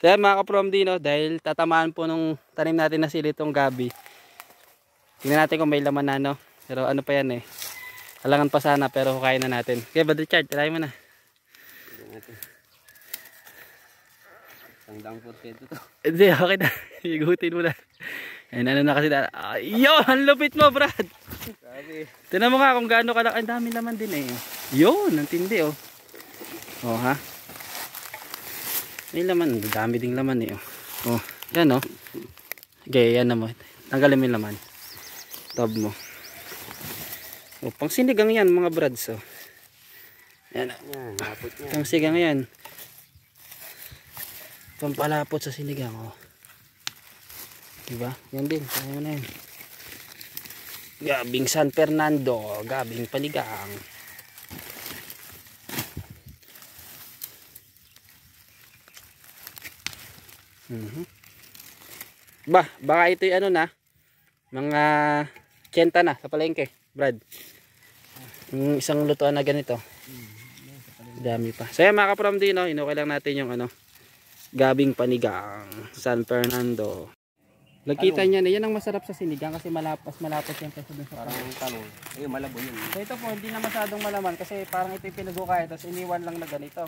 Kaya mga ka-from din, no, dahil tatamaan po nung tanim natin na sili itong gabi. Tingnan natin kung may laman na, no. Pero ano pa yan eh. Halangan pa sana pero hukayin na natin. Kaya Brad Richard, try mo na. Tangdang po ito to. Hindi, okay na. Igutin mo na. Ayun, ano na kasi na. Yun, ang lupit mo, Brad. Grabe. Tignan mo nga kung gaano ka lang. Ang dami laman din eh. Yun, ang tindi oh. Oh ha. May laman, dami ding laman eh. Oh, yan oh. Okay, yan na mo. Tanggalin mo yung laman. Tab mo. Oh, pang sinigang yan mga brads oh. Yan. Yan, lapot niya. Pang sinigang yan. Pampalapot sa sinigang oh. Diba? Yan din, kaya mo na yan. Gabing San Fernando, gabing panigang. Baka ito yung ano na, mga 80 na sa palengke, Brad. Yung isang lutuan na ganito. Dami pa. So yan mga ka-from din, no? Inukay lang natin yung ano, gabing panigang San Fernando. Lagkita niya na, yan ang masarap sa sinigang kasi malapos yan kasi dun sa parang tanong. Ayun, malabo yun. So ito po, hindi na masyadong malaman kasi parang ito yung pinagukaya, tapos iniwan lang na ganito.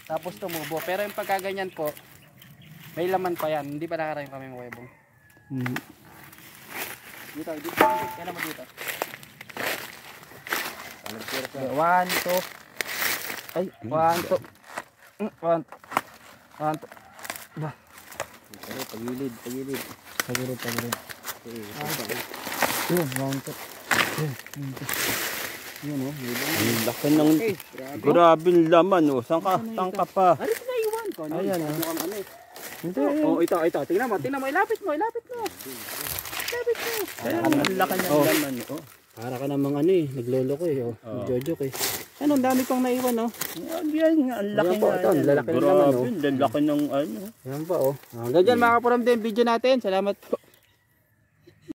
Tapos tumubo. Pero yung pagkaganyan po, may laman pa yan. Hindi pa nakarayong kami mga webong. Dito. Kaya naman dito. 1, 2. Ay, 1, 2. 1, 2. Bah. Pagilid. Pagilid. Yun, 1, 2. Yun o, ang laki ng grabing laman o. Saan ka pa? Ano na iwan ko? Ayan o. Hindi. Oh, ito. Tingnan mo. Ilapit mo. Ang laki ng laman o. Para ka namang ano eh, nagloloko eh, oh. Jojo eh. Ano, ang dami pang naiwan oh. Yan, ang laki na. Ito, ang lalaki ng laman oh. Grabe, ang laki ng ano. Yan pa oh. Hanggang dyan mga ka-from din video natin. Salamat po.